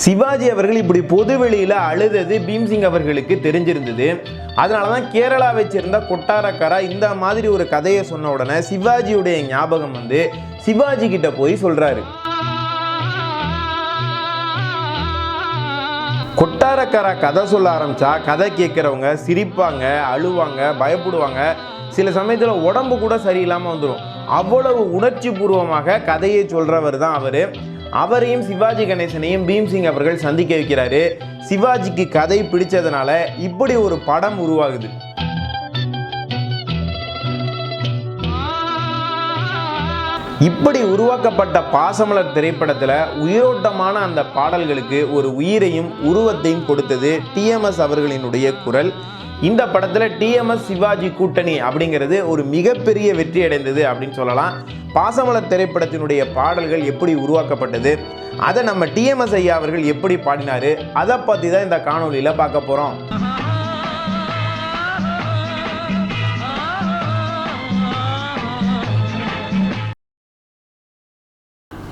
சிவாஜி அவர்கள் இப்படி பொதுவெளியில் அழுதது பீம்சிங் அவர்களுக்கு தெரிஞ்சிருந்தது. அதனால தான் கேரளாவை சேர்ந்த கொட்டாரக்கரா இந்த மாதிரி ஒரு கதையை சொன்ன உடனே சிவாஜியுடைய ஞாபகம் வந்து சிவாஜி கிட்ட போய் சொல்றாரு. கொட்டாரக்கரா கதை சொல்ல ஆரம்பிச்சா கதை கேட்குறவங்க சிரிப்பாங்க, அழுவாங்க, பயப்படுவாங்க. சில சமயத்தில் உடம்பு கூட சரியில்லாமல் வந்துடும். அவ்வளவு உணர்ச்சி பூர்வமாக கதையை சொல்றவர் தான் அவர். அவரையும் சிவாஜி கணேசனையும் பீம்சிங் அவர்கள் சந்திக்க வைக்கிறாரு. சிவாஜிக்கு கதை பிடிச்சதுனால இப்படி ஒரு படம் உருவாகுது. இப்படி உருவாக்கப்பட்ட பாசமலர் திரைப்படத்தில் உயிரோட்டமான அந்த பாடல்களுக்கு ஒரு உயிரையும் உருவத்தையும் கொடுத்தது டிஎம்எஸ் அவர்களினுடைய குரல். இந்த படத்தில் டிஎம்எஸ் சிவாஜி கூட்டணி அப்படிங்கிறது ஒரு மிகப்பெரிய வெற்றி அடைந்தது அப்படின்னு சொல்லலாம். பாசமலர் திரைப்படத்தினுடைய பாடல்கள் எப்படி உருவாக்கப்பட்டது, அதை நம்ம டிஎம்எஸ் ஐயா அவர்கள் எப்படி பாடினாரு, அதை பற்றி தான் இந்த காணொலியில் பார்க்க போகிறோம்.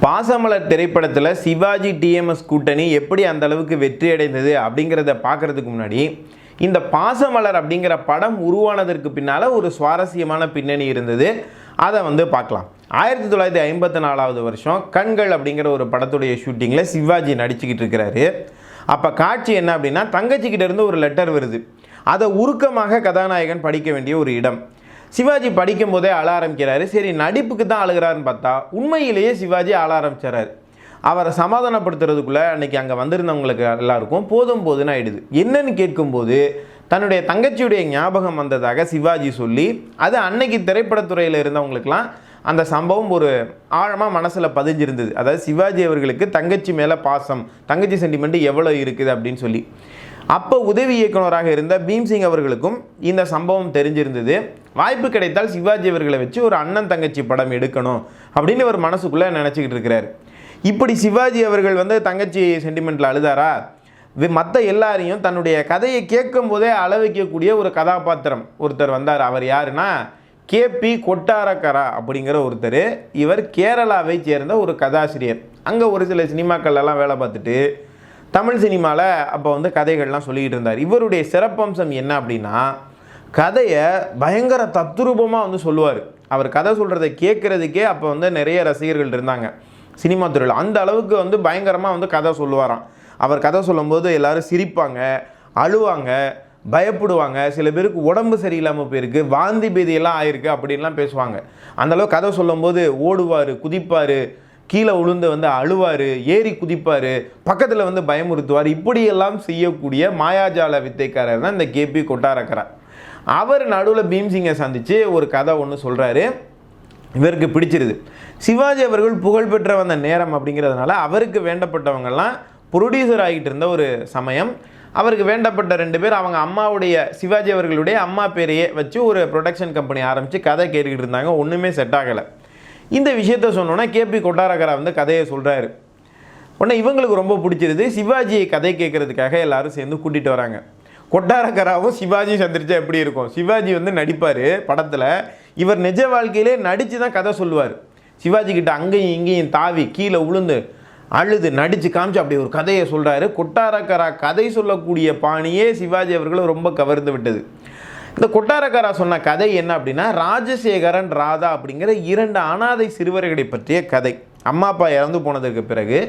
பாசமலர் திரைப்படத்தில் சிவாஜி டிஎம்எஸ் கூட்டணி எப்படி அந்த அளவுக்கு வெற்றி அடைந்தது அப்படிங்கிறத பார்க்குறதுக்கு முன்னாடி இந்த பாசமலர் அப்படிங்கிற படம் உருவானதற்கு பின்னால் ஒரு சுவாரஸ்யமான பின்னணி இருந்தது. அதை வந்து பார்க்கலாம். 1954 வருஷம் கண்கள் அப்படிங்கிற ஒரு படத்துடைய ஷூட்டிங்கில் சிவாஜி நடிச்சுக்கிட்டு இருக்கிறாரு. அப்போ காட்சி என்ன அப்படின்னா, தங்கச்சிக்கிட்ட இருந்து ஒரு லெட்டர் வருது. அதை உருக்கமாக கதாநாயகன் படிக்க வேண்டிய ஒரு இடம். சிவாஜி படிக்கும் போதே அழ ஆரம்பிக்கிறாரு. சரி, நடிப்புக்கு தான் அழுகிறாருன்னு பார்த்தா உண்மையிலேயே சிவாஜி அழ ஆரம்பிச்சார். அவரை சமாதானப்படுத்துறதுக்குள்ளே அன்றைக்கி அங்கே வந்திருந்தவங்களுக்கு எல்லாருக்கும் போதும்னு ஆயிடுது. என்னன்னு கேட்கும்போது தன்னுடைய தங்கச்சியுடைய ஞாபகம் வந்ததாக சிவாஜி சொல்லி, அது அன்னைக்கு திரைப்படத்துறையில் இருந்தவங்களுக்கெல்லாம் அந்த சம்பவம் ஒரு ஆழமாக மனசில் பதிஞ்சிருந்தது. அதாவது சிவாஜி அவர்களுக்கு தங்கச்சி மேலே பாசம், தங்கச்சி சென்டிமெண்ட் எவ்வளோ இருக்குது அப்படின்னு சொல்லி. அப்போ உதவி இயக்குனராக இருந்த பீம்சிங் அவர்களுக்கும் இந்த சம்பவம் தெரிஞ்சிருந்தது. வாய்ப்பு கிடைத்தால் சிவாஜி அவர்களை வச்சு ஒரு அண்ணன் தங்கச்சி படம் எடுக்கணும் அப்படின்னு ஒரு மனசுக்குள்ளே நினச்சிக்கிட்டு இருக்கிறார். இப்படி சிவாஜி அவர்கள் வந்து தங்கச்சி சென்டிமெண்ட்டில் அழுதாரா, மற்ற எல்லாரையும் தன்னுடைய கதையை கேட்கும் போதே அழ வைக்கக்கூடிய ஒரு கதாபாத்திரம் ஒருத்தர் வந்தார். அவர் யாருன்னா கேபி கொட்டாரக்கரா அப்படிங்கிற ஒருத்தர். இவர் கேரளாவை சேர்ந்த ஒரு கதாசிரியர். அங்கே ஒரு சில சினிமாக்கள்லாம் வேலை பார்த்துட்டு தமிழ் சினிமாவில் அப்போ வந்து கதைகள்லாம் சொல்லிக்கிட்டு இருந்தார். இவருடைய சிறப்பம்சம் என்ன அப்படின்னா, கதையை பயங்கர தத்ரூபமாக வந்து சொல்லுவார். அவர் கதை சொல்கிறத கேட்குறதுக்கே அப்போ வந்து நிறைய ரசிகர்கள் இருந்தாங்க சினிமா துறையில். அந்த அளவுக்கு வந்து பயங்கரமாக வந்து கதை சொல்லுவாராம். அவர் கதை சொல்லும்போது எல்லோரும் சிரிப்பாங்க, அழுவாங்க, பயப்படுவாங்க. சில பேருக்கு உடம்பு சரியில்லாமல் போயிருக்கு, வாந்தி பேதியெல்லாம் ஆயிருக்கு அப்படின்லாம் பேசுவாங்க. அந்தளவுக்கு கதை சொல்லும்போது ஓடுவார், குதிப்பார், கீழே விழுந்து வந்து அழுவார், ஏறி குதிப்பார், பக்கத்தில் வந்து பயமுறுத்துவார். இப்படியெல்லாம் செய்யக்கூடிய மாயாஜால வித்தைக்காரர் தான் இந்த கேபி கொட்டாரக்கரா. அவர் நடுவில் பீம்சிங்கை சந்தித்து ஒரு கதை ஒன்று சொல்கிறாரு. இவருக்கு பிடிச்சிருது. சிவாஜி அவர்கள் புகழ்பெற்ற வந்த நேரம் அப்படிங்கிறதுனால அவருக்கு வேண்டப்பட்டவங்கெல்லாம் ப்ரொடியூசர் ஆகிட்டு இருந்த ஒரு சமயம். அவருக்கு வேண்டப்பட்ட 2 பேர் அவங்க அம்மாவுடைய, சிவாஜி அவர்களுடைய அம்மா பேரையே வச்சு ஒரு ப்ரொடக்ஷன் கம்பெனி ஆரம்பித்து கதை கேட்டுக்கிட்டு இருந்தாங்க. ஒன்றுமே செட் ஆகலை. இந்த விஷயத்த சொன்னோன்னா கேபி கொட்டாரக்கரா வந்து கதையை சொல்கிறாரு. உடனே இவங்களுக்கு ரொம்ப பிடிச்சிருது. சிவாஜியை கதை கேட்குறதுக்காக எல்லாரும் சேர்ந்து கூட்டிகிட்டு வராங்க. கொட்டாரக்கராவும் சிவாஜி சந்திரிச்சா எப்படி இருக்கும்? சிவாஜி வந்து நடிப்பார் படத்தில், இவர் நிஜ வாழ்க்கையிலே நடித்து தான் கதை சொல்லுவார். சிவாஜி கிட்ட அங்கேயும் இங்கேயும் தாவி கீழே உளுந்து அழுது நடித்து காமிச்சு அப்படி ஒரு கதையை சொல்கிறாரு. கொட்டாரக்கரா கதை சொல்லக்கூடிய பாணியே சிவாஜி அவர்களும் ரொம்ப கவர்ந்து விட்டது. இந்த கொட்டாரக்கரா சொன்ன கதை என்ன அப்படின்னா, ராஜசேகரன் ராதா அப்படிங்கிற 2 அனாதை சிறுவர்களை பற்றிய கதை. அம்மா அப்பா இறந்து போனதுக்கு பிறகு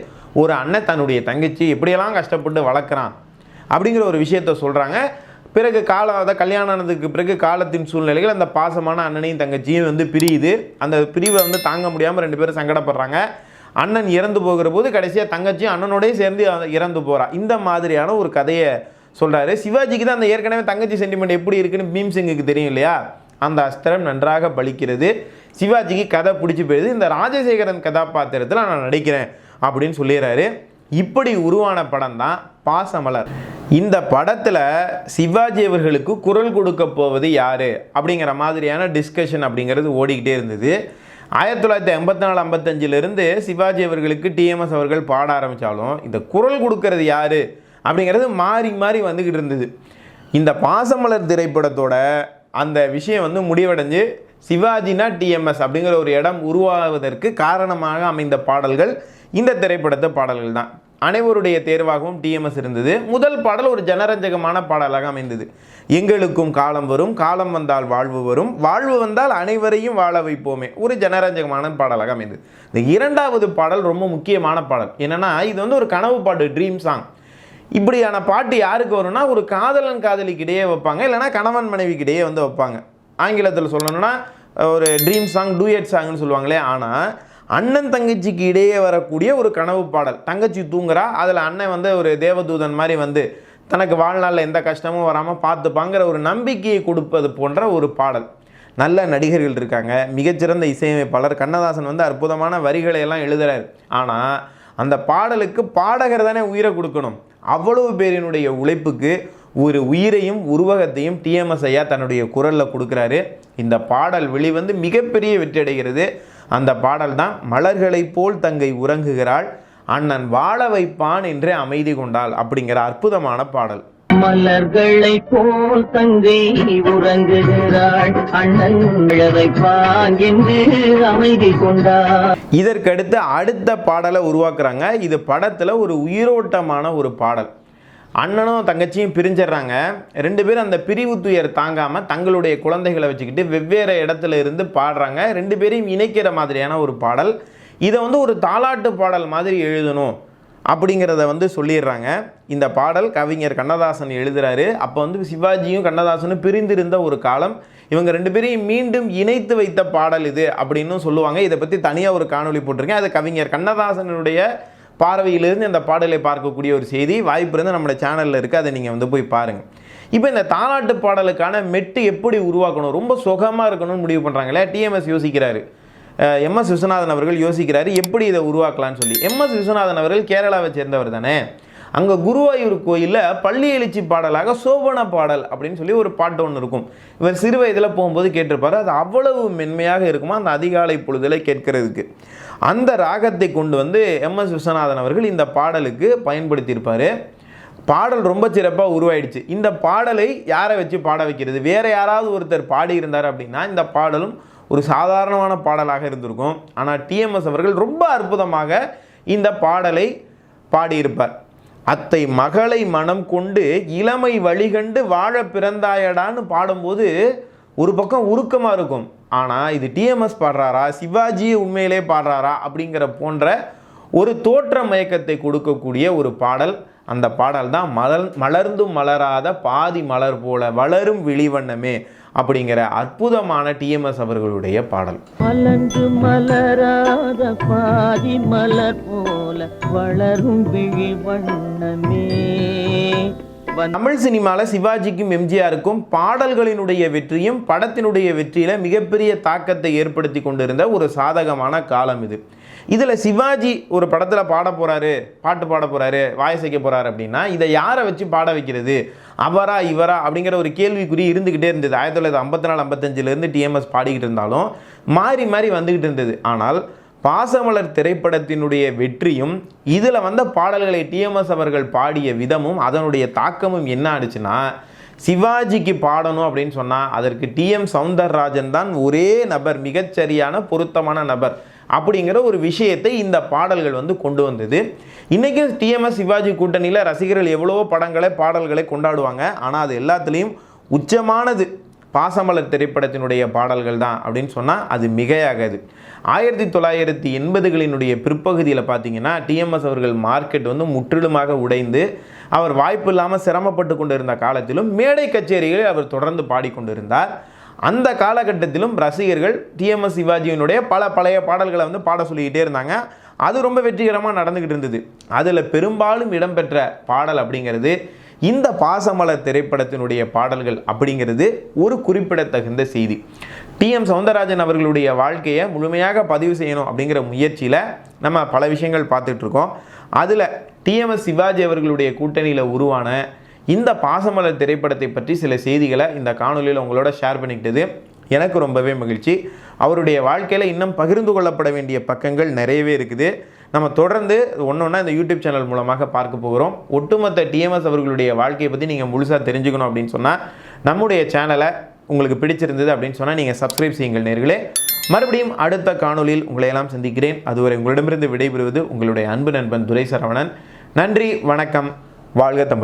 ஒரு அண்ணன் தன்னுடைய தங்கச்சி எப்படியெல்லாம் கஷ்டப்பட்டு வளர்க்குறான் அப்படிங்கிற ஒரு விஷயத்த சொல்கிறாங்க. பிறகு கல்யாணம் ஆனதுக்கு பிறகு காலத்தின் சூழ்நிலைகள் அந்த பாசமான அண்ணனையும் தங்கச்சியும் வந்து பிரியுது. அந்த பிரிவை வந்து தாங்க முடியாமல் 2 பேரும் சங்கடப்படுறாங்க. அண்ணன் இறந்து போகிற போது கடைசியாக தங்கச்சியும் அண்ணனோடய சேர்ந்து இறந்து போகிறா. இந்த மாதிரியான ஒரு கதையை சொல்கிறாரு. சிவாஜிக்கு தான் அந்த ஏற்கனவே தங்கச்சி சென்டிமெண்ட் எப்படி இருக்குன்னு பீம்சிங்குக்கு தெரியும் இல்லையா? அந்த அஸ்திரம் நன்றாக பலிக்கிறது. சிவாஜிக்கு கதை பிடிச்சி போயிடுது. இந்த ராஜசேகரன் கதாபாத்திரத்தில் நான் நடிக்கிறேன் அப்படின்னு சொல்லிடுறாரு. இப்படி உருவான படம் தான் பாசமலர். இந்த படத்தில் சிவாஜி அவர்களுக்கு குரல் கொடுக்க போவது யார் அப்படிங்கிற மாதிரியான டிஸ்கஷன் அப்படிங்கிறது ஓடிக்கிட்டே இருந்தது. 1954-55 சிவாஜி அவர்களுக்கு டிஎம்எஸ் அவர்கள் பாட ஆரம்பித்தாலும் இந்த குரல் கொடுக்கறது யார் அப்படிங்கிறது மாறி மாறி வந்துக்கிட்டு இருந்தது. இந்த பாசமலர் திரைப்படத்தோட அந்த விஷயம் வந்து முடிவடைஞ்சு சிவாஜினா டிஎம்எஸ் அப்படிங்கிற ஒரு இடம் உருவாவதற்கு காரணமாக அமைந்த பாடல்கள் இந்த திரைப்படத்து பாடல்கள் தான். அனைவருடைய தேர்வாகவும் டிஎம்எஸ் இருந்தது. முதல் பாடல் ஒரு ஜனரஞ்சகமான பாடலாக அமைந்தது. எங்களுக்கும் காலம் வரும், காலம் வந்தால் வாழ்வு வரும், வாழ்வு வந்தால் அனைவரையும் வாழ வைப்போமே, ஒரு ஜனரஞ்சகமான பாடலாக அமைந்தது. இந்த இரண்டாவது பாடல் ரொம்ப முக்கியமான பாடல். என்னன்னா இது வந்து ஒரு கனவு பாட்டு, ட்ரீம் சாங். இப்படியான பாட்டு யாருக்கு வரும்னா ஒரு காதலன் காதலிக்கு இடையே வைப்பாங்க, இல்லைனா கணவன் மனைவிக்கு இடையே வந்து வைப்பாங்க. ஆங்கிலத்தில் சொல்லணும்னா ஒரு ட்ரீம் சாங், டூயட் சாங்னு சொல்லுவாங்களே. ஆனால் அண்ணன் தங்கச்சிக்கு இடையே வரக்கூடிய ஒரு கனவு பாடல். தங்கச்சி தூங்குறா, அதில் அண்ணன் வந்து ஒரு தேவதூதன் மாதிரி வந்து தனக்கு வாழ்நாளில் எந்த கஷ்டமும் வராமல் பார்த்துப்பாங்கிற ஒரு நம்பிக்கையை கொடுப்பது போன்ற ஒரு பாடல். நல்ல நடிகர்கள் இருக்காங்க, மிகச்சிறந்த இசையமைப்பாளர் கண்ணதாசன் வந்து அற்புதமான வரிகளை எல்லாம் எழுதுறாரு. ஆனால் அந்த பாடலுக்கு பாடகர் தானே உயிரை கொடுக்கணும். அவ்வளவு பேரினுடைய உழைப்புக்கு ஒரு உயிரையும் உருவகத்தையும் டிஎம்எஸ் ஐயா தன்னுடைய குரலில் கொடுக்குறாரு. இந்த பாடல் வெளிவந்து மிகப்பெரிய வெற்றி அடைகிறது. அந்த பாடல் தான் மலர்களை போல் தங்கை உறங்குகிறாள், அண்ணன் வாழ வைப்பான் என்றே அமைதி கொண்டாள் அப்படிங்கிற அற்புதமான பாடல். மலர்களை போல் தங்கை உறங்குகிறாள், அண்ணன் வாழ வைப்பான் என்று அமைதி கொண்டாள். இதற்கடுத்து அடுத்த பாடலை உருவாக்குறாங்க. இது படத்தில் ஒரு உயிரோட்டமான ஒரு பாடல். அண்ணனும் தங்கச்சியும் பிரிஞ்சிடுறாங்க. ரெண்டு பேரும் அந்த பிரிவு துயர் தாங்காமல் தங்களுடைய குழந்தைகளை வச்சுக்கிட்டு வெவ்வேறு இடத்துல இருந்து பாடுறாங்க. ரெண்டு பேரையும் இணைக்கிற மாதிரியான ஒரு பாடல். இதை வந்து ஒரு தாலாட்டு பாடல் மாதிரி எழுதணும் அப்படிங்கிறத வந்து சொல்லிடுறாங்க. இந்த பாடல் கவிஞர் கண்ணதாசன் எழுதுகிறாரு. அப்போ வந்து சிவாஜியும் கண்ணதாசனும் பிரிந்திருந்த ஒரு காலம். இவங்க ரெண்டு பேரையும் மீண்டும் இணைத்து வைத்த பாடல் இது அப்படின்னு சொல்லுவாங்க. இதை பற்றி தனியாக ஒரு காணொலி போட்டிருக்கேன். அது கவிஞர் கண்ணதாசனுடைய பார்வையிலிருந்து இந்த பாடலை பார்க்கக்கூடிய ஒரு செய்தி. வாய்ப்பு இருந்து நம்மளோட சேனலில் இருக்குது, அதை நீங்கள் வந்து போய் பாருங்கள். இப்போ இந்த தாலாட்டு பாடலுக்கான மெட்டு எப்படி உருவாக்கணும், ரொம்ப சுகமாக இருக்கணும்னு முடிவு பண்ணுறாங்களே. டிஎம்எஸ் யோசிக்கிறாரு, எம்எஸ் விஸ்வநாதன் அவர்கள் யோசிக்கிறாரு எப்படி இதை உருவாக்கலான்னு சொல்லி. எம்எஸ் விஸ்வநாதன் அவர்கள் கேரளாவை சேர்ந்தவர் தானே. அங்கே குருவாயூர் கோயிலில் பள்ளி எழுச்சி பாடலாக சோபன பாடல் அப்படின்னு சொல்லி ஒரு பாட்டு ஒன்று இருக்கும். இவர் சிறு வயதில் போகும்போது கேட்டிருப்பார். அது அவ்வளவு மென்மையாக இருக்குமா அந்த அதிகாலை பொழுதில் கேட்கறதுக்கு. அந்த ராகத்தை கொண்டு வந்து எம்எஸ் விஸ்வநாதன் அவர்கள் இந்த பாடலுக்கு பயன்படுத்தியிருப்பார். பாடல் ரொம்ப சிறப்பாக உருவாயிடுச்சு. இந்த பாடலை யாரை வச்சு பாட வைக்கிறது, வேறு யாராவது ஒருத்தர் பாடியிருந்தார் அப்படின்னா இந்த பாடலும் ஒரு சாதாரணமான பாடலாக இருந்திருக்கும். ஆனால் டிஎம்எஸ் அவர்கள் ரொம்ப அற்புதமாக இந்த பாடலை பாடியிருப்பார். அத்தை மகளை மனம் கொண்டு இளமை வழிகண்டு வாழ பிறந்தாயடான்னு பாடும்போது ஒரு பக்கம் உருக்கமாக இருக்கும். ஆனால் இது டிஎம்எஸ் பாடுறாரா, சிவாஜி உண்மையிலே பாடுறாரா அப்படிங்கிற போன்ற ஒரு தோற்ற மயக்கத்தை கொடுக்கக்கூடிய ஒரு பாடல். அந்த பாடல் தான் மலர்ந்தும் மலராத பாதி மலர் போல வளரும் விழிவண்ணமே அப்படிங்கிற அற்புதமான டிஎம்எஸ் அவர்களுடைய பாடல். மலர்ந்து மலராத பாதி மலர் போல வளரும் விழிவண்ணமே. தமிழ் சினிமாவில் சிவாஜிக்கும் எம்ஜிஆருக்கும் பாடல்களினுடைய வெற்றியும் படத்தினுடைய வெற்றியில் மிகப்பெரிய தாக்கத்தை ஏற்படுத்தி கொண்டிருந்த ஒரு சாதகமான காலம் இது. இதில் சிவாஜி ஒரு படத்தில் பாட போகிறாரு, பாட்டு பாட போகிறாரு, வாயசைக்க போகிறாரு அப்படின்னா இதை யாரை வச்சு பாட வைக்கிறது, அவரா இவரா அப்படிங்கிற ஒரு கேள்விக்குறி இருந்துக்கிட்டே இருந்தது. 1954-55 டிஎம்எஸ் பாடிக்கிட்டு இருந்தாலும் மாறி மாறி வந்துக்கிட்டு இருந்தது. ஆனால் பாசமலர் திரைப்படத்தினுடைய வெற்றியும் இதில் வந்த பாடல்களை டிஎம்எஸ் அவர்கள் பாடிய விதமும் அதனுடைய தாக்கமும் என்ன ஆச்சுன்னா, சிவாஜிக்கு பாடணும் அப்படின்னு சொன்னால் அதற்கு டிஎம் சௌந்தரராஜன் தான் ஒரே நபர், மிகச்சரியான பொருத்தமான நபர் அப்படிங்கிற ஒரு விஷயத்தை இந்த பாடல்கள் வந்து கொண்டு வந்தது. இன்றைக்கி டிஎம்எஸ் சிவாஜி கூட்டணியில் ரசிகர்கள் எவ்வளவோ படங்களை பாடல்களை கொண்டாடுவாங்க. ஆனால் அது எல்லாத்துலேயும் உச்சமானது பாசமலர் திரைப்படத்தினுடைய பாடல்கள் தான் அப்படின்னு சொன்னால் அது மிகையாகாது. 1980களினுடைய பிற்பகுதியில் பார்த்தீங்கன்னா டிஎம்எஸ் அவர்கள் மார்க்கெட் வந்து முற்றிலுமாக உடைந்து அவர் வாய்ப்பு இல்லாமல் சிரமப்பட்டு கொண்டு இருந்த காலத்திலும் மேடை கச்சேரிகளில் அவர் தொடர்ந்து பாடிக்கொண்டிருந்தார். அந்த காலகட்டத்திலும் ரசிகர்கள் டிஎம்எஸ் சிவாஜியினுடைய பழைய பாடல்களை வந்து பாட சொல்லிக்கிட்டே இருந்தாங்க. அது ரொம்ப வெற்றிகரமாக நடந்துக்கிட்டு இருந்தது. அதில் பெரும்பாலும் இடம்பெற்ற பாடல் அப்படிங்கிறது இந்த பாசமலர் திரைப்படத்தினுடைய பாடல்கள் அப்படிங்கிறது ஒரு குறிப்பிடத்தகுந்த செய்தி. டிஎம் சௌந்தரராஜன் அவர்களுடைய வாழ்க்கையை முழுமையாக பதிவு செய்யணும் அப்படிங்கிற முயற்சியில் நம்ம பல விஷயங்கள் பார்த்துட்ருக்கோம். அதில் டிஎம்எஸ் சிவாஜி அவர்களுடைய கூட்டணியில் உருவான இந்த பாசமலர் திரைப்படத்தை பற்றி சில செய்திகளை இந்த காணொலியில் உங்களோட ஷேர் பண்ணிக்கிட்டது எனக்கு ரொம்பவே மகிழ்ச்சி. அவருடைய வாழ்க்கையில் இன்னும் பகிர்ந்து கொள்ளப்பட வேண்டிய பக்கங்கள் நிறையவே இருக்குது. நம்ம தொடர்ந்து ஒன்றா இந்த யூடியூப் சேனல் மூலமாக பார்க்க போகிறோம். ஒட்டுமொத்த டிஎம்எஸ் அவர்களுடைய வாழ்க்கையை பற்றி நீங்கள் முழுசாக தெரிஞ்சுக்கணும் அப்படின்னு சொன்னால் நம்முடைய சேனலை உங்களுக்கு பிடிச்சிருந்தது அப்படின்னு சொன்னால் நீங்கள் சப்ஸ்கிரைப் செய்யுங்கள் நேர்களே. மறுபடியும் அடுத்த காணொலியில் உங்களை எல்லாம் சந்திக்கிறேன். அதுவரை உங்களிடமிருந்து விடைபெறுவது உங்களுடைய அன்பு நண்பன் துரை சரவணன். நன்றி, வணக்கம், வாழ்க தமிழ்.